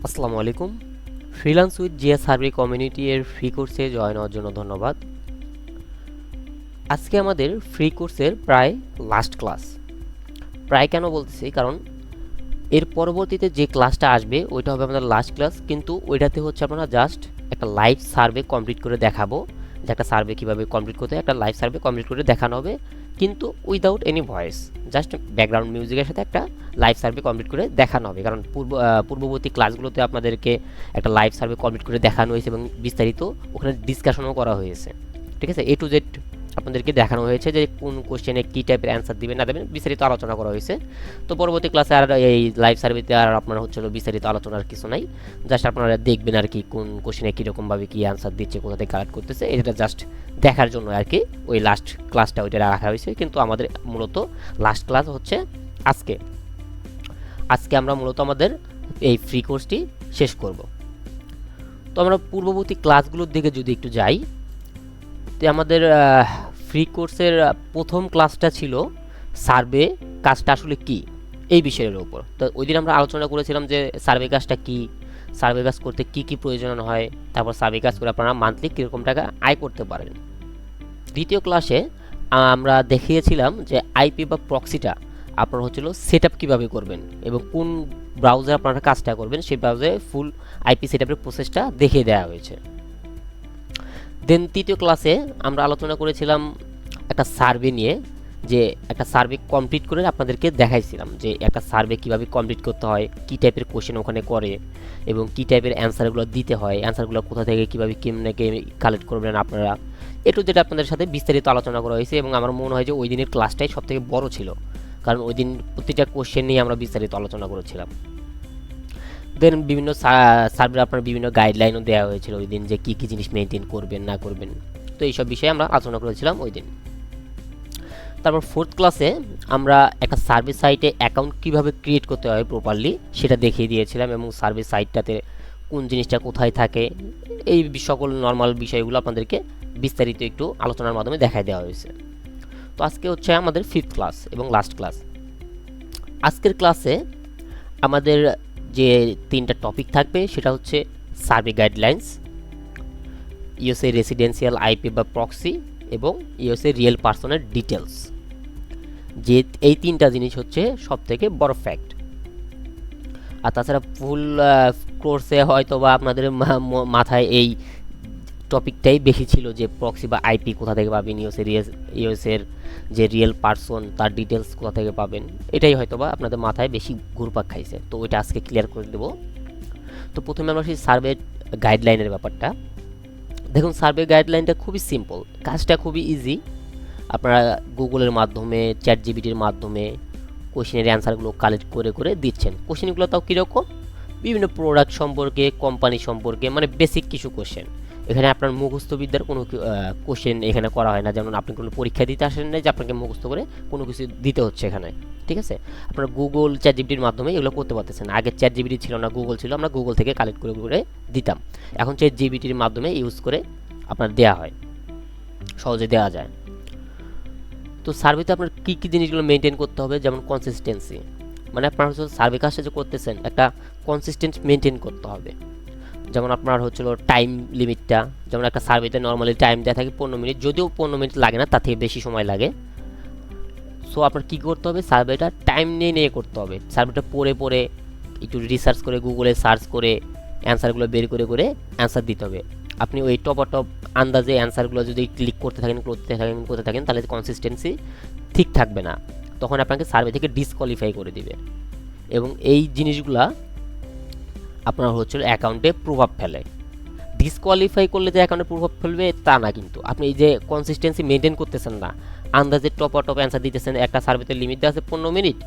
আসসালামু আলাইকুম। Freelance with Zia survey community এর ফ্রি কোর্সে জয়েন হওয়ার জন্য ধন্যবাদ। আজকে আমাদের ফ্রি কোর্সের প্রায় লাস্ট ক্লাস। প্রায় কেন বলতেছি, কারণ এর পরবর্তীতে যে ক্লাসটা আসবে ওইটা হবে আমাদের লাস্ট ক্লাস, কিন্তু ওইটাতে হচ্ছে আমরা জাস্ট একটা লাইভ সার্ভে কমপ্লিট করে দেখাবো যে একটা সার্ভে কীভাবে কমপ্লিট করতে হয়। একটা লাইভ সার্ভে কমপ্লিট করে দেখানো হবে, কিন্তু without any voice, just background মিউজিকের সাথে একটা লাইভ সার্ভে কমপ্লিট করে দেখানো হবে। কারণ পূর্ববর্তী ক্লাসগুলোতে আপনাদেরকে একটা লাইভ সার্ভে কমপ্লিট করে দেখানো হয়েছে এবং বিস্তারিত ওখানে ডিসকাশনও করা হয়েছে। ঠিক আছে, A to Z আপনাদেরকে দেখানো হয়েছে যে কোন কোশ্চেনে কী টাইপের অ্যান্সার দিবেন না দেবেন, বিস্তারিত আলোচনা করা হয়েছে। তো পরবর্তী ক্লাসে আর এই লাইভ সার্ভেতে আর আপনার হচ্ছিল বিস্তারিত আলোচনার কিছু নাই, জাস্ট আপনারা দেখবেন আর কি কোন কোশ্চেনে কীরকমভাবে কী অ্যান্সার দিচ্ছে, কোথা থেকে কালেক্ট করতেছে, এটা জাস্ট দেখার জন্য আর কি ওই লাস্ট ক্লাসটা ওইটা রাখা হয়েছে। কিন্তু আমাদের মূলত লাস্ট ক্লাস হচ্ছে আজকে। আজকে আমরা মূলত আমাদের এই ফ্রি কোর্সটি শেষ করব। তো আমরা পূর্ববর্তী ক্লাসগুলোর দিকে যদি একটু যাই, তো আমাদের ফ্রি কোর্সের প্রথম ক্লাসটা ছিল সার্ভে কাজটা আসলে কি, এই বিষয়ের উপর। তো ওই দিন আমরা আলোচনা করেছিলাম যে সার্ভে কাজটা কি, সার্ভে কাজ করতে কি কি প্রয়োজন হয়, তারপর সার্ভে কাজ করে আপনারা মান্থলি কীরকম টাকা আয় করতে পারেন। দ্বিতীয় ক্লাসে আমরা দেখিয়েছিলাম যে আইপি বা প্রক্সিটা আপনার হচ্ছিল সেট আপ কীভাবে করবেন এবং কোন ব্রাউজারে আপনারা কাজটা করবেন, সেই ব্রাউজারে ফুল আইপি সেট আপের প্রসেসটা দেখিয়ে দেওয়া হয়েছে। দেন তৃতীয় ক্লাসে আমরা আলোচনা করেছিলাম একটা সার্ভে নিয়ে, যে একটা সার্ভে কমপ্লিট করে আপনাদেরকে দেখাইছিলাম যে একটা সার্ভে কীভাবে কমপ্লিট করতে হয়, কী টাইপের কোশ্চেন ওখানে করে এবং কী টাইপের অ্যান্সারগুলো দিতে হয়, অ্যান্সারগুলো কোথা থেকে কীভাবে কেমনে কালেক্ট করবেন আপনারা, একটু যেটা আপনাদের সাথে বিস্তারিত আলোচনা করা হয়েছে। এবং আমার মনে হয় যে ওই দিনের ক্লাসটাই সবথেকে বড় ছিল, কারণ ওই দিন প্রতিটা কোশ্চেন নিয়ে আমরা বিস্তারিত আলোচনা করেছিলাম। দেন বিভিন্ন সার্ভে আপনার বিভিন্ন গাইডলাইনও দেওয়া হয়েছিল ওই দিন, যে কী কী জিনিস মেনটেন করবেন না করবেন। তো এইসব বিষয়ে আমরা আলোচনা করেছিলাম ওই দিন। তারপর ফোর্থ ক্লাসে আমরা একটা সার্ভে সাইটে অ্যাকাউন্ট কীভাবে ক্রিয়েট করতে হয় প্রপারলি সেটা দেখিয়ে দিয়েছিলাম, এবং সার্ভে সাইটটাতে কোন জিনিসটা কোথায় থাকে, এই সকল নর্মাল বিষয়গুলো আপনাদেরকে বিস্তারিত একটু আলোচনার মাধ্যমে দেখাই দেওয়া হয়েছে। তো আজকে হচ্ছে আমাদের ফিফথ ক্লাস এবং লাস্ট ক্লাস। আজকের ক্লাসে আমাদের যে তিনটা টপিক থাকবে সেটা হচ্ছে survey guidelines, USA residential IP বা প্রক্সি, এবং ইউএসএ রিয়েল পার্সনের ডিটেলস। যে এই তিনটা জিনিস হচ্ছে সব থেকে বড় ফ্যাক্ট। আর তাছাড়া ফুল কোর্সে হয়তো বা আপনাদের মাথায় এই টপিকটাই বেশি ছিল যে প্রক্সি বা আইপি কোথা থেকে পাবেন, ইউএসএর যে রিয়েল পার্সন তার ডিটেলস কোথা থেকে পাবেন, এটাই হয়তো বা আপনাদের মাথায় বেশি ঘুরপাক খাইছে। তো ওইটা আজকে ক্লিয়ার করে দেবো। তো প্রথমে আমরা সেই সার্ভে গাইডলাইনের ব্যাপারটা দেখুন। সার্ভে গাইডলাইনটা খুবই সিম্পল, কাজটা খুবই ইজি। আপনারা গুগলের মাধ্যমে, চ্যাট জিপিটির মাধ্যমে কোশ্চেনের অ্যান্সারগুলো কালেক্ট করে করে দিচ্ছেন। কোশ্চেনগুলো তাও কীরকম, বিভিন্ন প্রোডাক্ট সম্পর্কে, কোম্পানি সম্পর্কে, মানে বেসিক কিছু কোশ্চেন। এখানে আপনার মুখস্থবিদ্যার কোনো কোশ্চেন এখানে করা হয় না, যেমন আপনি কোনো পরীক্ষা দিতে আসেন না যে আপনাকে মুখস্থ করে কোনো কিছু দিতে হচ্ছে এখানে। ঠিক আছে, আপনারা গুগল, চ্যাট জিপিটির মাধ্যমে এগুলো করতে পারতেছেন। আগে চ্যাট জিপিটি ছিল না, গুগল ছিল, আমরা গুগল থেকে কালেক্ট করে করে দিতাম। এখন চ্যাট জিপিটির মাধ্যমে ইউজ করে আপনার দেওয়া হয়, সহজে দেওয়া যায়। তো সার্ভেতে আপনার কী কী জিনিসগুলো মেনটেন করতে হবে, যেমন কনসিস্টেন্সি, মানে আপনার হচ্ছে সার্ভে কাজটা যে করতেছেন একটা কনসিস্টেন্ট মেনটেন করতে হবে। যেমন আপনার হচ্ছিল টাইম লিমিটটা, যেমন একটা সার্ভেতে নর্মালি টাইম দেওয়া থাকে 15 মিনিট, যদিও 15 মিনিট লাগে না, তার থেকে বেশি সময় লাগে। সো আপনার কী করতে হবে, সার্ভেটা টাইম নিয়ে নিয়ে করতে হবে। সার্ভেটা পড়ে পড়ে একটু রিসার্চ করে, গুগলে সার্চ করে অ্যান্সারগুলো বের করে করে অ্যান্সার দিতে হবে। আপনি ওই টপ আন্দাজে অ্যান্সারগুলো যদি ক্লিক করতে থাকেন তাহলে কনসিস্টেন্সি ঠিক থাকবে না, তখন আপনাকে সার্ভে থেকে ডিসকোয়ালিফাই করে দিবে। এবং এই জিনিসগুলা আপনার হচ্ছিল অ্যাকাউন্টে প্রভাব ফেলে। ডিসকোয়ালিফাই করলে যে অ্যাকাউন্টে প্রভাব ফেলবে তা না, কিন্তু আপনি এই যে কনসিস্টেন্সি মেনটেন করতেছেন না, আন্দাজে টপ অ্যান্সার দিতেছেন। একটা সার্ভেতে লিমিট দেওয়া আছে 15 মিনিট,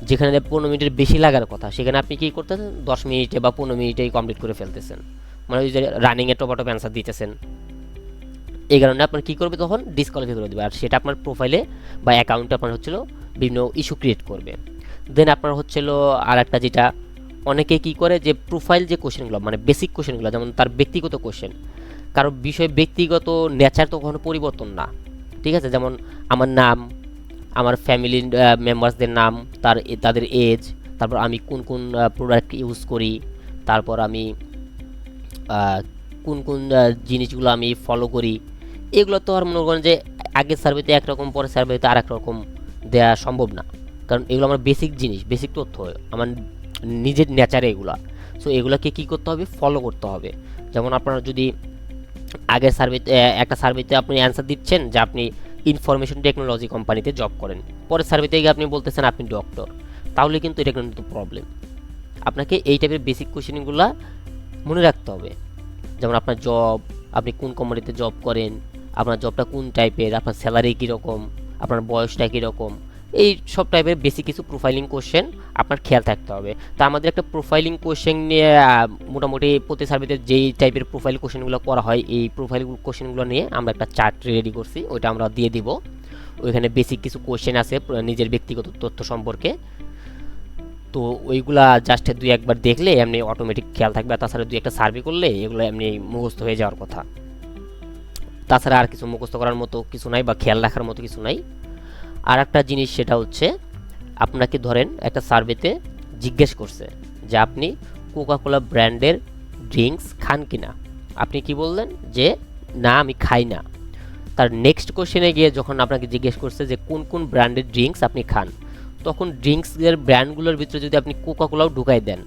যেখানে 15 মিনিটের বেশি লাগার কথা সেখানে আপনি কী করতেছেন 10 মিনিটে বা 15 মিনিটেই কমপ্লিট করে ফেলতেছেন, মানে ওই যে রানিংয়ে টপ অ্যান্সার দিতেছেন। এই কারণে আপনার কী করবে, তখন ডিসকোয়ালিফাই করে দেবে, আর সেটা আপনার প্রোফাইলে বা অ্যাকাউন্টে আপনার হচ্ছিল বিভিন্ন ইস্যু ক্রিয়েট করবে। দেন আপনার হচ্ছিল আর একটা, যেটা অনেকে কী করে, যে প্রোফাইল যে কোশ্চেনগুলো, মানে বেসিক কোশ্চেনগুলো, যেমন তার ব্যক্তিগত কোশ্চেন, কারো বিষয়ে ব্যক্তিগত নেচার তো কখনো পরিবর্তন না। ঠিক আছে, যেমন আমার নাম, আমার ফ্যামিলির মেম্বার্সদের নাম, তাদের এজ, তারপর আমি কোন কোন প্রোডাক্ট ইউজ করি, তারপর আমি কোন কোন জিনিসগুলো আমি ফলো করি, এগুলো তো আর মনে করেন যে আগের সার্ভেতে একরকম পরের সার্ভেতে আর এক রকম দেওয়া সম্ভব না, কারণ এগুলো আমার বেসিক জিনিস, বেসিক তথ্য আমার নিজের নেচারে এগুলা। সো এগুলোকে কী করতে হবে, ফলো করতে হবে। যেমন আপনারা যদি আগের সার্ভেতে একটা সার্ভেতে আপনি অ্যান্সার দিচ্ছেন যে আপনি ইনফরমেশন টেকনোলজি কোম্পানিতে জব করেন, পরের সার্ভেতে গিয়ে আপনি বলতেছেন আপনি ডক্টর, তাহলে কিন্তু এটা কিন্তু প্রবলেম। আপনাকে এই টাইপের বেসিক কোয়েশ্চেনগুলো মনে রাখতে হবে। যেমন আপনার জব, আপনি কোন কোম্পানিতে জব করেন, আপনার জবটা কোন টাইপের, আপনার স্যালারি কীরকম, আপনার বয়সটা কীরকম, এই সব টাইপের বেসিক কিছু প্রোফাইলিং কোশ্চেন আপনার খেয়াল থাকতে হবে। তা আমাদের একটা প্রোফাইলিং কোশ্চেন নিয়ে মোটামুটি প্রতি সার্ভিসে যেই টাইপের প্রোফাইল কোশ্চেনগুলো করা হয়, এই প্রোফাইল কোশ্চেনগুলো নিয়ে আমরা একটা চার্ট রেডি করছি, ওইটা আমরা দিয়ে দিব। ওইখানে বেসিক কিছু কোশ্চেন আছে নিজের ব্যক্তিগত তথ্য সম্পর্কে, তো ওইগুলা জাস্ট দুই একবার দেখলে এমনি অটোমেটিক খেয়াল থাকবে। আর তাছাড়া দুই একটা সার্ভে করলে এগুলো এমনি মুখস্থ হয়ে যাওয়ার কথা। তাছাড়া আর কিছু মুখস্থ করার মতো কিছু নাই বা খেয়াল রাখার মতো কিছু নাই। আর একটা জিনিস সেটা হচ্ছে, আপনাকে ধরেন একটা সার্ভেতে জিজ্ঞেস করছে যে আপনি কোকাকোলা ব্র্যান্ডের ড্রিঙ্কস খান কিনা, আপনি কি বললেন যে না আমি খাই না। তার নেক্সট কোশ্চেনে গিয়ে যখন আপনাকে জিজ্ঞেস করছে যে কোন কোন ব্র্যান্ডের ড্রিঙ্কস আপনি খান, তখন ড্রিঙ্কসের ব্র্যান্ডগুলোর ভিতরে যদি আপনি কোকাকোলাও ঢুকাই দেন,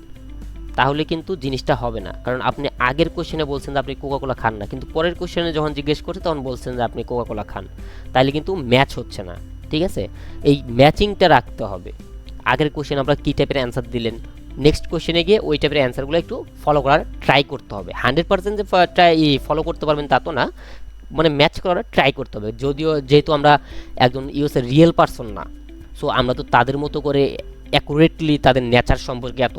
তাহলে কিন্তু জিনিসটা হবে না। কারণ আপনি আগের কোশ্চেনে বলছেন যে আপনি কোকাকোলা খান না, কিন্তু পরের কোশ্চেনে যখন জিজ্ঞেস করছে তখন বলছেন যে আপনি কোকাকোলা খান, তাহলে কিন্তু ম্যাচ হচ্ছে না। ঠিক আছে, এই ম্যাচিংটা রাখতে হবে। আগের কোশ্চেন আমরা কী টাইপের অ্যান্সার দিলেন, নেক্সট কোশ্চেনে গিয়ে ওই টাইপের অ্যান্সারগুলো একটু ফলো করার ট্রাই করতে হবে। 100% যে ফলো করতে পারবেন তা তো না, মানে ম্যাচ করার ট্রাই করতে হবে। যদিও যেহেতু আমরা একজন ইউএসের রিয়েল পারসন না, সো আমরা তো তাদের মতো করে অ্যাকুরেটলি তাদের নেচার সম্পর্কে এত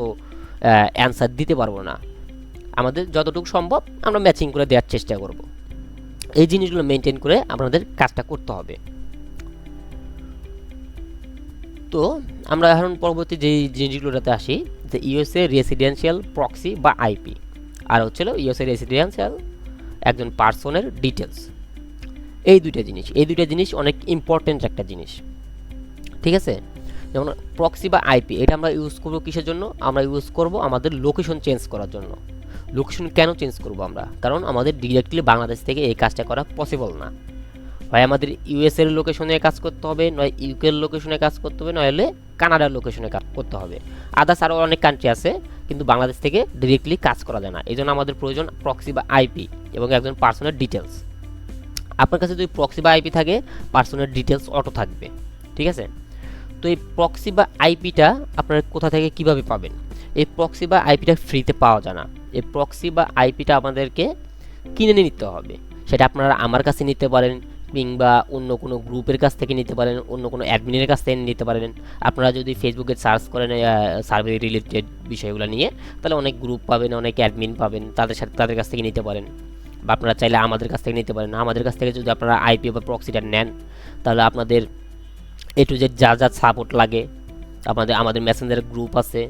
অ্যান্সার দিতে পারবো না। আমাদের যতটুকু সম্ভব আমরা ম্যাচিং করে দেওয়ার চেষ্টা করব। এই জিনিসগুলো মেনটেন করে আপনাদের কাজটা করতে হবে। তো আমরা এখন পরবর্তী যেই জিনিসগুলোতে আসি, যে ইউএসএ রেসিডেন্সিয়াল প্রক্সি বা আইপি, আর হচ্ছিল ইউএসএ রেসিডেন্সিয়াল একজন পার্সনের ডিটেলস। এই দুইটা জিনিস অনেক ইম্পর্টেন্ট একটা জিনিস। ঠিক আছে, যেমন প্রক্সি বা আইপি, এটা আমরা ইউজ করবো কিসের জন্য, আমরা ইউজ করব আমাদের লোকেশন চেঞ্জ করার জন্য। লোকেশন কেন চেঞ্জ করব আমরা, কারণ আমাদের ডিরেক্টলি বাংলাদেশ থেকে এই কাজটা করা পসিবল না। হয় আমাদের ইউএসএর লোকেশনে কাজ করতে হবে, নয় ইউকের লোকেশনে কাজ করতে হবে, নইলে কানাডার লোকেশনে কাজ করতে হবে। আদার্স আরও অনেক কান্ট্রি আছে, কিন্তু বাংলাদেশ থেকে ডিরেক্টলি কাজ করা যায় না। এই জন্য আমাদের প্রয়োজন প্রক্সি বা আইপি এবং একজন পার্সনের ডিটেলস। আপনার কাছে যদি প্রক্সি বা আইপি থাকে, পার্সনের ডিটেলস অটো থাকবে। ঠিক আছে, তো এই প্রক্সি বা আইপিটা আপনারা কোথা থেকে কিভাবে পাবেন? এই প্রক্সি বা আইপিটা ফ্রিতে পাওয়া যায় না। এই প্রক্সি বা আইপিটা আমাদেরকে কিনে নিতে হবে। সেটা আপনারা আমার কাছে নিতে পারেন, কিংবা অন্য কোনো গ্রুপের কাছ থেকে নিতে পারেন, অন্য কোনো অ্যাডমিনের কাছ থেকে নিতে পারেন। আপনারা যদি ফেসবুকে সার্চ করেন সার্ভে রিলেটেড বিষয়গুলো নিয়ে, তাহলে অনেক গ্রুপ পাবেন, অনেক অ্যাডমিন পাবেন, তাদের কাছ থেকে নিতে পারেন। বা আপনারা চাইলে আমাদের কাছ থেকে নিতে পারেন। আমাদের কাছ থেকে যদি আপনারা আইপি বা প্রক্সিটা নেন, তাহলে আপনাদের এ টু জেড যা যা সাপোর্ট লাগে, আমাদের মেসেঞ্জার গ্রুপ আছে,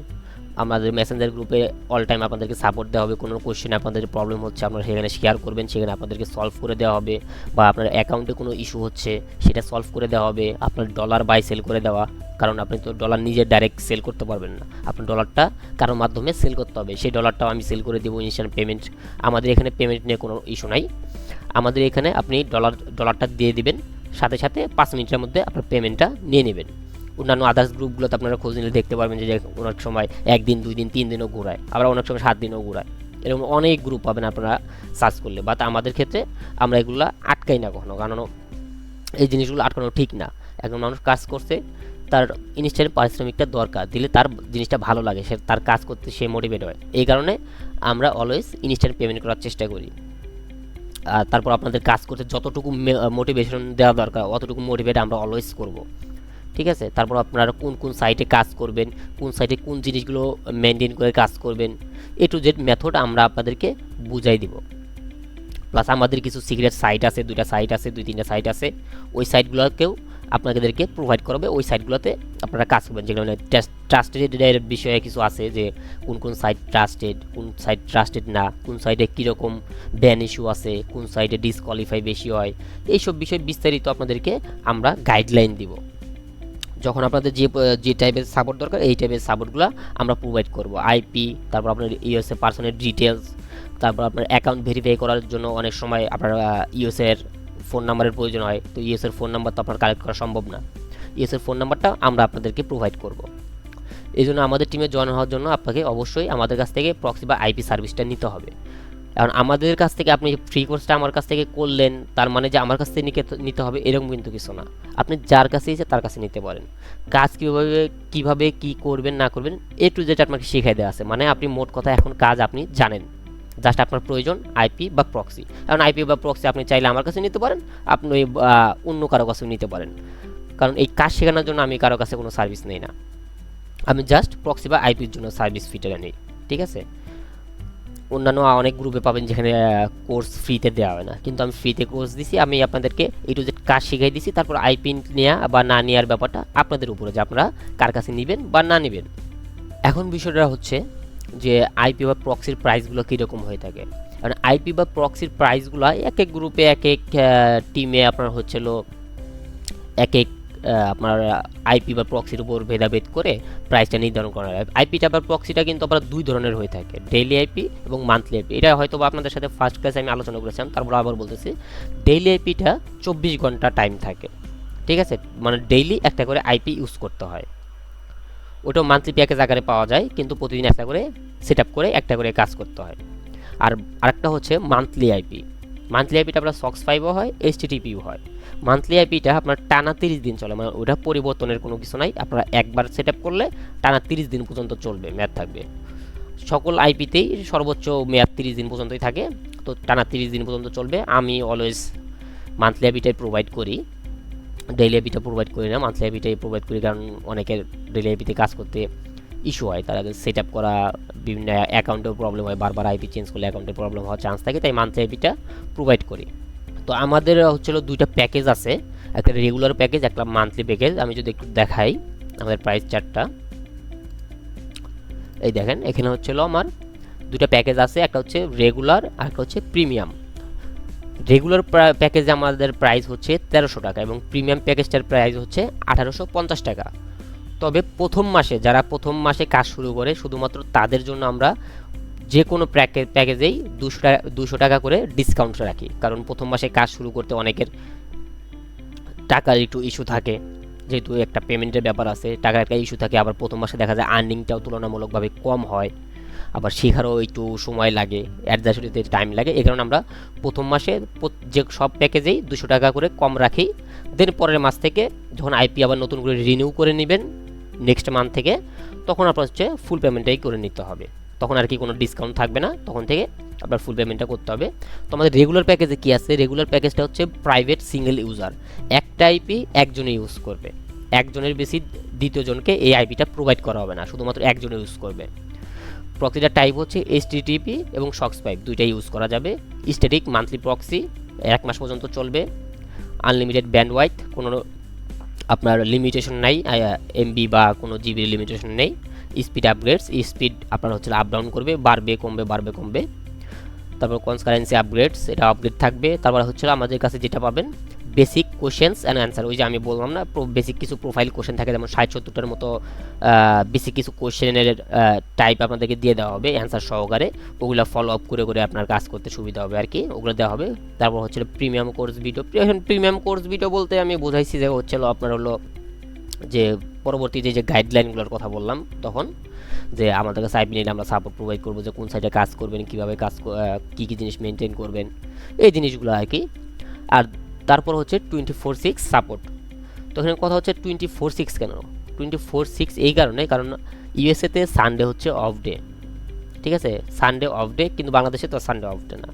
আমাদের মেসেঞ্জার গ্রুপে অল টাইম আপনাদেরকে সাপোর্ট দেওয়া হবে। কোনো কোশ্চেন আপনাদের প্রবলেম হচ্ছে আপনারা সেখানে শেয়ার করবেন, সেখানে আপনাদেরকে সলভ করে দেওয়া হবে। বা আপনার অ্যাকাউন্টে কোনো ইস্যু হচ্ছে সেটা সলভ করে দেওয়া হবে। আপনার ডলার বাই সেল করে দেওয়া, কারণ আপনি তো ডলার নিজে ডাইরেক্ট সেল করতে পারবেন না, আপনার ডলারটা কারোর মাধ্যমে সেল করতে হবে। সেই ডলারটাও আমি সেল করে দেবো ইনস্ট্যান্ট পেমেন্ট। আমাদের এখানে পেমেন্ট নিয়ে কোনো ইস্যু নাই। আমাদের এখানে আপনি ডলারটা দিয়ে দিবেন, সাথে সাথে 5 মিনিটের মধ্যে আপনার পেমেন্টটা নিয়ে নেবেন। অন্যান্য আদার্স গ্রুপগুলোতে আপনারা খোঁজ নিলে দেখতে পারবেন যে অনেক সময় 1 দিন 2 দিন 3 দিনও ঘোরায়, আবার অনেক সময় 7 দিনও ঘোরায়। এরকম অনেক গ্রুপ পাবেন আপনারা সার্চ করলে। বাট আমাদের ক্ষেত্রে আমরা এগুলো আটকাই না কখনো, কারণ এই জিনিসগুলো আটকানো ঠিক না। একজন মানুষ কাজ করছে, তার ইনস্ট্যান্ট পারিশ্রমিকটা দরকার, দিলে তার জিনিসটা ভালো লাগে, সে তার কাজ করতে সে মোটিভেট হয়। এই কারণে আমরা অলওয়েজ ইনস্ট্যান্ট পেমেন্ট করার চেষ্টা করি। আর তারপর আপনাদের কাজ করতে যতটুকু মোটিভেশন দেওয়া দরকার, অতটুকু মোটিভেট আমরা অলওয়েজ করব। ঠিক আছে, তারপর আপনারা কোন কোন সাইটে কাজ করবেন, কোন সাইটে কোন জিনিসগুলো মেনটেন করে কাজ করবেন, এ টু জেড মেথড আমরা আপনাদেরকে বুঝাই দিব। প্লাস আমাদের কিছু সিক্রেট সাইট আছে, 2টা সাইট আছে, 2-3টা সাইট আছে, ওই সাইটগুলোকেও আপনাদেরকে প্রোভাইড করবে। ওই সাইটগুলোতে আপনারা কাজ করবেন, যেগুলো ট্রাস্টেড বিষয়ে কিছু আছে, যে কোন কোন সাইট ট্রাস্টেড, কোন সাইট ট্রাস্টেড না, কোন সাইটে কীরকম ব্যান ইস্যু আছে, কোন সাইটে ডিসকোয়ালিফাই বেশি হয়, এইসব বিষয়ে বিস্তারিত আপনাদেরকে আমরা গাইডলাইন দিব। যখন আপনাদের যে টাইপের সাপোর্ট দরকার এই টাইপের সাপোর্টগুলো আমরা প্রোভাইড করব। আইপি, তারপর আপনার ইউএসএ পার্সনের ডিটেলস, তারপর আপনার অ্যাকাউন্ট ভেরিফাই করার জন্য অনেক সময় আপনার ইউএসএর ফোন নাম্বারের প্রয়োজন হয়। তো ইউএসএর ফোন নাম্বার তো আপনার কালেক্ট করা সম্ভব না, ইউএসএর ফোন নাম্বারটা আমরা আপনাদেরকে প্রোভাইড করব। এই জন্য আমাদের টিমে জয়েন হওয়ার জন্য আপনাকে অবশ্যই আমাদের কাছ থেকে প্রক্সি বা আইপি সার্ভিসটা নিতে হবে। কারণ আমাদের কাছ থেকে আপনি ফ্রি কোর্সটা আমার কাছ থেকে করলেন তার মানে যে আমার কাছ থেকে নিতে হবে এরকম কিন্তু কিছু না। আপনি যার কাছে ইচ্ছে তার কাছে নিতে পারেন। কাজ কীভাবে কী করবেন না করবেন এ টু জেড আপনাকে শিখাই দেওয়া আছে। মানে আপনি মোট কথা এখন কাজ আপনি জানেন, জাস্ট আপনার প্রয়োজন আইপি বা প্রক্সি। কারণ আইপি বা প্রক্সি আপনি চাইলে আমার কাছে নিতে পারেন, আপনি অন্য কারো কাছেও নিতে পারেন। কারণ এই কাজ শেখানোর জন্য আমি কারো কাছে কোনো সার্ভিস নেই না, আমি জাস্ট প্রক্সি বা আইপির জন্য সার্ভিস ফিটা নিই। ঠিক আছে, অন্যান্য অনেক গ্রুপে পাবেন যেখানে কোর্স ফ্রিতে দেওয়া হয় না, কিন্তু আমি ফ্রিতে কোর্স দিছি। আমি আপনাদেরকে এই টু জেড কাজ শিখাই দিছি। তারপর আইপি নেওয়া বা না নেওয়ার ব্যাপারটা আপনাদের উপরে, যে আপনারা কার কাছে নেবেন বা না নেবেন। এখন বিষয়টা হচ্ছে যে আইপি বা প্রক্সির প্রাইসগুলো কীরকম হয়ে থাকে। কারণ আইপি বা প্রক্সির প্রাইসগুলো এক এক গ্রুপে এক এক টিমে আপনার হচ্ছিল এক এক আপনার আইপি বা প্রক্সির উপর ভেদাভেদ করে প্রাইসটা নির্ধারণ করা হয়। আইপিটা বা প্রক্সিটা কিন্তু আপনার দুই ধরনের হয়ে থাকে, ডেইলি আইপি এবং মান্থলি আইপি। এটা হয়তো বা আপনাদের সাথে ফার্স্ট ক্লাসে আমি আলোচনা করেছিলাম, তারপর আবার বলতেছি। ডেইলি আইপিটা 24 ঘন্টা টাইম থাকে। ঠিক আছে, মানে ডেইলি একটা করে আইপি ইউজ করতে হয়। ওটাও মান্থলি প্যাকেজ আকারে পাওয়া যায়, কিন্তু প্রতিদিন একটা করে সেট আপ করে একটা করে কাজ করতে হয়। আর আরেকটা হচ্ছে মান্থলি আইপি। মান্থলি আইপিটা আপনার সক্স 5ও হয়, এইচটিটিপিও হয়। মান্থলি আইপিটা আপনার টানা 30 দিন চলে, মানে ওটা পরিবর্তনের কোনো কিছু নাই। আপনারা একবার সেট আপ করলে টানা 30 দিন পর্যন্ত চলবে, মেয়াদ থাকবে। সকল আইপিতেই সর্বোচ্চ মেয়াদ 30 দিন পর্যন্তই থাকে, তো টানা 30 দিন পর্যন্ত চলবে। আমি অলওয়েজ মান্থলি আইপিটাই প্রোভাইড করি, ডেইলি আইপিটা প্রোভাইড করি না। মান্থলি আইপিটাই প্রোভাইড করি, কারণ অনেকের ডেইলি আইপিতে কাজ করতে ইস্যু হয়, তারা সেট আপ করা বিভিন্ন অ্যাকাউন্টেও প্রবলেম হয়, বারবার আইপি চেঞ্জ করলে অ্যাকাউন্টে প্রবলেম হওয়ার চান্স থাকে, তাই মান্থলি আইপিটা প্রোভাইড করি। তো আমাদের হচ্ছিল দুইটা প্যাকেজ আছে, একটা রেগুলার প্যাকেজ, একটা মান্থলি প্যাকেজ। আমি যদি একটু দেখাই আমাদের প্রাইস চার্টটা, এই দেখেন এখানে হচ্ছিল আমার দুটা প্যাকেজ আছে, একটা হচ্ছে রেগুলার আর একটা হচ্ছে প্রিমিয়াম। রেগুলার প্যাকেজে আমাদের প্রাইস হচ্ছে 1300 টাকা এবং প্রিমিয়াম প্যাকেজটার প্রাইস হচ্ছে 1850 টাকা। তবে প্রথম মাসে, যারা প্রথম মাসে কাজ শুরু করে, শুধুমাত্র তাদের জন্য আমরা যে কোনো প্যাকেজেই 200 টাকা করে ডিসকাউন্ট রাখি। কারণ প্রথম মাসে কাজ শুরু করতে অনেকের টাকার একটু ইস্যু থাকে, যেহেতু একটা পেমেন্টের ব্যাপার আছে, টাকার একটা ইস্যু থাকে। আবার প্রথম মাসে দেখা যায় আর্নিংটাও তুলনামূলকভাবে কম হয়, আবার শেখারও একটু সময় লাগে, অ্যাডজাস্ট হতে টাইম লাগে। এই কারণে আমরা প্রথম মাসে যে সব প্যাকেজেই 200 টাকা করে কম রাখি। দেন পরের মাস থেকে যখন আইপি আবার নতুন করে রিনিউ করে নেবেন নেক্সট মান্থ থেকে, তখন আপনার হচ্ছে ফুল পেমেন্টটাই করে নিতে হবে। তখন আর কি কোনো ডিসকাউন্ট থাকবে না, তখন থেকে আপনার ফুল পেমেন্টটা করতে হবে। তো আমাদের রেগুলার প্যাকেজে কী আছে, রেগুলার প্যাকেজটা হচ্ছে প্রাইভেট সিঙ্গেল ইউজার, একটা আইপি একজনে ইউজ করবে, একজনের বেশি দ্বিতীয়জনকে এই আইপিটা প্রোভাইড করা হবে না, শুধুমাত্র একজনে ইউজ করবে। প্রক্সিটার টাইপ হচ্ছে এইচটিটিপি এবং সক্স 5 দুইটাই ইউজ করা যাবে। স্ট্যাটিক মান্থলি প্রক্সি 1 মাস পর্যন্ত চলবে। আনলিমিটেড ব্যান্ডওয়াইথ, কোনো আপনার লিমিটেশন নাই, এমবি বা কোনো জিবির লিমিটেশন নেই। স্পিড আপগ্রেডস, স্পিড আপনার হচ্ছে আপ ডাউন করবে, বাড়বে কমবে বাড়বে কমবে। তারপর কনকারেন্সি আপগ্রেডস, এটা আপগ্রেড থাকবে। তারপর হচ্ছে আমাদের কাছে যেটা পাবেন বেসিক কোশ্চেন্স অ্যান্ড অ্যান্সার, ওই যে আমি বললাম না বেসিক কিছু প্রোফাইল কোশ্চেন থাকে, যেমন 60-70টার মতো বেসিক কিছু কোশ্চেনের টাইপ আপনাদেরকে দিয়ে দেওয়া হবে অ্যান্সার সহকারে। ওগুলো ফলো আপ করে করে আপনার কাজ করতে সুবিধা হবে আর কি, ওগুলো দেওয়া হবে। তারপর হচ্ছে প্রিমিয়াম কোর্স ভিডিও। এখন প্রিমিয়াম কোর্স ভিডিও বলতে আমি বোঝাইছি যে হচ্ছিল আপনার হলো যে পরবর্তীতে যে গাইডলাইনগুলোর কথা বললাম তখন, যে আমাদের কাছে আইপি নিলে আমরা সাপোর্ট প্রোভাইড করবো, যে কোন সাইডে কাজ করবেন, কীভাবে কাজ, কী কী জিনিস মেনটেন করবেন, এই জিনিসগুলো আর কি। আর তারপর হচ্ছে 24/6 সাপোর্ট। তো এখানে কথা হচ্ছে 24/6 কেন? 24/6 এই কারণে, কারণ ইউএসএতে সানডে হচ্ছে অফ ডে। ঠিক আছে, সানডে অফ ডে, কিন্তু বাংলাদেশে তো সানডে অফ ডে না,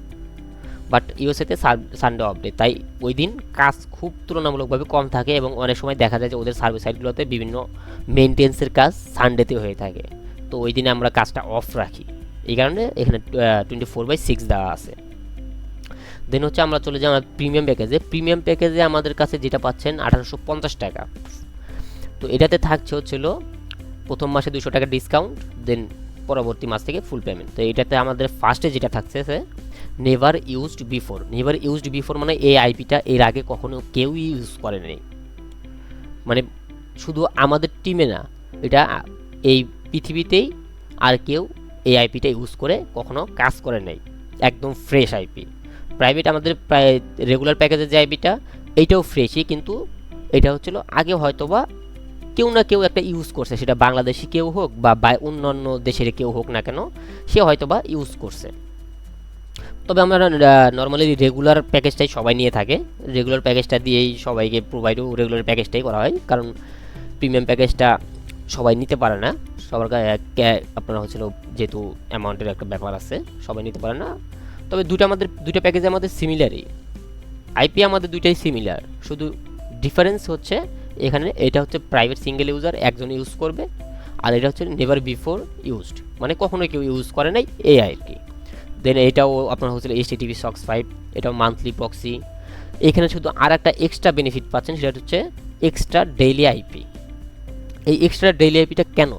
বাট ইউএসএতে সানডে অফ ডে, তাই ওই দিন কাজ খুব তুলনামূলকভাবে কম থাকে এবং অনেক সময় দেখা যায় যে ওদের সার্ভিস সাইটগুলোতে বিভিন্ন মেনটেন্সের কাজ সানডেতে হয়ে থাকে। তো ওই দিনে আমরা কাজটা অফ রাখি, এই কারণে এখানে 24/6 দেওয়া আছে। দেন হচ্ছে আমরা চলে যাই আমার প্রিমিয়াম প্যাকেজে। প্রিমিয়াম প্যাকেজে আমাদের কাছে যেটা পাচ্ছেন 1850 টাকা। তো এটাতে থাকছে হচ্ছিল প্রথম মাসে 200 টাকা ডিসকাউন্ট, দেন পরবর্তী মাস থেকে ফুল পেমেন্ট। তো এটাতে আমাদের ফার্স্টে যেটা থাকছে never used before. Never used before মানে এই আইপিটা এর আগে কখনো কেউ ইউজ করে নেই, মানে শুধু আমাদের টিমে না, এটা এই পৃথিবীতেই আর কেউ এই আইপিটা ইউজ করে কখনো কাজ করে নাই, একদম ফ্রেশ আইপি। প্রাইভেট আমাদের প্রায় রেগুলার প্যাকেজের যে আইপিটা, এইটাও ফ্রেশই, কিন্তু এটা হচ্ছিল আগে হয়তোবা কেউ না কেউ একটা ইউজ করছে, সেটা বাংলাদেশি কেউ হোক বা অন্যান্য দেশের কেউ হোক না কেন, সে হয়তোবা ইউজ করছে। তবে আমরা নর্মালি রেগুলার প্যাকেজটাই সবাই নিয়ে থাকে, রেগুলার প্যাকেজটা দিয়েই সবাইকে প্রোভাইডও রেগুলার প্যাকেজটাই করা হয়, কারণ প্রিমিয়াম প্যাকেজটা সবাই নিতে পারে না। সবার আপনারা হচ্ছিল যেহেতু অ্যামাউন্টের একটা ব্যাপার আছে, সবাই নিতে পারে না। তবে দুটা প্যাকেজ আমাদের সিমিলারই, আইপি আমাদের দুইটাই সিমিলার, শুধু ডিফারেন্স হচ্ছে এখানে এটা হচ্ছে প্রাইভেট সিঙ্গেল ইউজার একজন ইউজ করবে, আর এটা হচ্ছে নেভার বিফোর ইউজড, মানে কখনো কেউ ইউজ করে নাই এই আর কি। দেন এটাও আপনার হচ্ছিল HTTP SOCKS 5, এটাও মান্থলি প্রক্সি। এখানে শুধু আর একটা এক্সট্রা বেনিফিট পাচ্ছেন, সেটা হচ্ছে এক্সট্রা ডেইলি আইপি। এই এক্সট্রা ডেইলি আইপিটা কেন?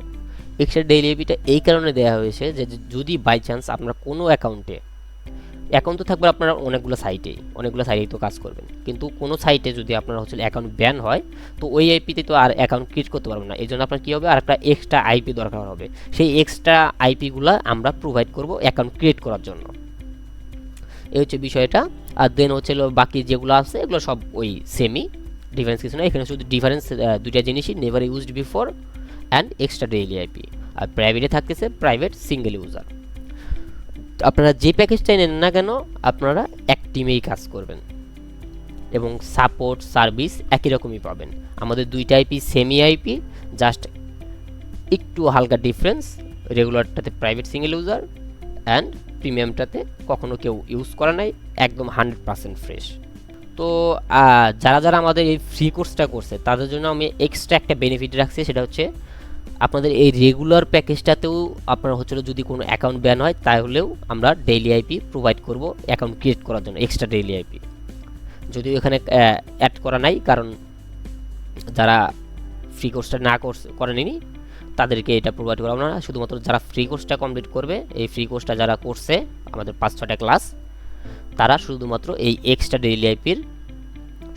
এক্সট্রা ডেইলি আইপিটা এই কারণে দেওয়া হয়েছে যে যদি বাই চান্স আপনার কোনো অ্যাকাউন্ট তো থাকবে আপনার অনেকগুলো সাইটেই তো কাজ করবেন, কিন্তু কোনো সাইটে যদি আপনার হচ্ছে অ্যাকাউন্ট ব্যান হয়, তো ওই আইপিতে তো আর অ্যাকাউন্ট ক্রিয়েট করতে পারবেন না। এই জন্য আপনার কী হবে, আর একটা এক্সট্রা আইপি দরকার হবে। সেই এক্সট্রা আইপিগুলো আমরা প্রোভাইড করব অ্যাকাউন্ট ক্রিয়েট করার জন্য। এই হচ্ছে বিষয়টা। আর দেন হচ্ছে বাকি যেগুলো আছে এগুলো সব ওই সেমি, ডিফারেন্স কিছু না। এখানে শুধু ডিফারেন্স দুইটা জিনিসই, never used before and extra daily IP. আর প্রাইভেটে থাকতেছে প্রাইভেট সিঙ্গেল ইউজার। আপনারা যে প্যাকেজটাই নেন না কেন, আপনারা এক টিমেই কাজ করবেন এবং সাপোর্ট সার্ভিস একই রকমই পাবেন। আমাদের দুইটা আইপি সেমি আইপি, জাস্ট একটু হালকা ডিফারেন্স, রেগুলারটাতে প্রাইভেট সিঙ্গেল ইউজার অ্যান্ড প্রিমিয়ামটাতে কখনো কেউ ইউজ করে নাই, একদম 100% ফ্রেশ। তো যারা আমাদের এই ফ্রি কোর্সটা করছে তাদের জন্য আমি এক্সট্রা একটা বেনিফিট রাখছি, সেটা হচ্ছে আপনাদের এই রেগুলার প্যাকেজটাতেও আপনার হচ্ছিল যদি কোনো অ্যাকাউন্ট ব্যান হয়, তাহলেও আমরা ডেইলি আইপি প্রোভাইড করব অ্যাকাউন্ট ক্রিয়েট করার জন্য, এক্সট্রা ডেইলি আইপি। যদিও এখানে অ্যাড করা নাই, কারণ যারা ফ্রি কোর্সটা না করেনি তাদেরকে এটা প্রোভাইড করা না, শুধুমাত্র যারা ফ্রি কোর্সটা কমপ্লিট করবে, এই ফ্রি কোর্সটা যারা করছে আমাদের 5-6টা ক্লাস, তারা শুধুমাত্র এই এক্সট্রা ডেইলি আইপির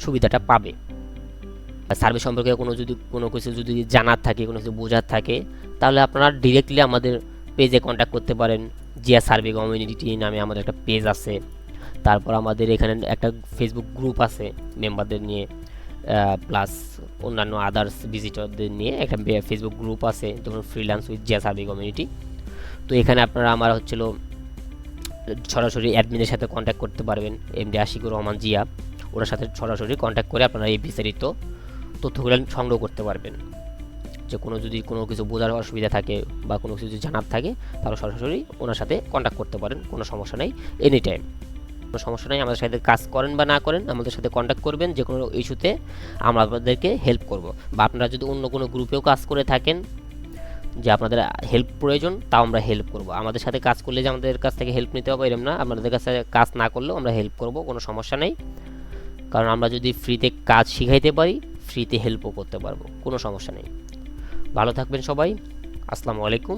সুবিধাটা পাবে। সার্ভিস সম্পর্কে কোনো কিছু যদি জানার থাকে, কোনো কিছু বোঝার থাকে, তাহলে আপনারা ডিরেক্টলি আমাদের পেজে কন্ট্যাক্ট করতে পারেন। জিয়া সার্ভে কমিউনিটি নামে আমাদের একটা পেজ আছে, তারপর আমাদের এখানে একটা ফেসবুক গ্রুপ আছে মেম্বারদের নিয়ে, প্লাস অন্যান্য আদার্স ভিজিটরদের নিয়ে একটা ফেসবুক গ্রুপ আছে, যেমন freelance with Zia survey community. তো এখানে আপনারা আমার হচ্ছিল সরাসরি অ্যাডমিনের সাথে কন্ট্যাক্ট করতে পারবেন, এমডি আশিকুর রহমান জিয়া, ওনার সাথে সরাসরি কন্ট্যাক্ট করে আপনারা এই বিস্তারিত তথ্যগুলো সংগ্রহ করতে পারবেন। যে যদি কোনো কিছু বোঝার অসুবিধা থাকে বা কোনো কিছু যদি জানার থাকে, তাহলে সরাসরি ওনার সাথে কন্ট্যাক্ট করতে পারেন, কোনো সমস্যা নেই, এনি টাইম কোনো সমস্যা নেই। আমাদের সাথে কাজ করেন বা না করেন, আমাদের সাথে কন্ট্যাক্ট করবেন, যে কোনো ইস্যুতে আমরা আপনাদেরকে হেল্প করব। বা আপনারা যদি অন্য কোনো গ্রুপেও কাজ করে থাকেন, যে আপনাদের হেল্প প্রয়োজন, তাও আমরা হেল্প করব। আমাদের সাথে কাজ করলে যে আমাদের কাছ থেকে হেল্প নিতে হবে এরকম না, আপনাদের কাছে কাজ না করলেও আমরা হেল্প করব, কোনো সমস্যা নেই। কারণ আমরা যদি ফ্রিতে কাজ শিখাইতে পারি, ফ্রিতে হেল্পও করতে পারবো, কোনো সমস্যা নেই। ভালো থাকবেন সবাই, আসসালামু আলাইকুম।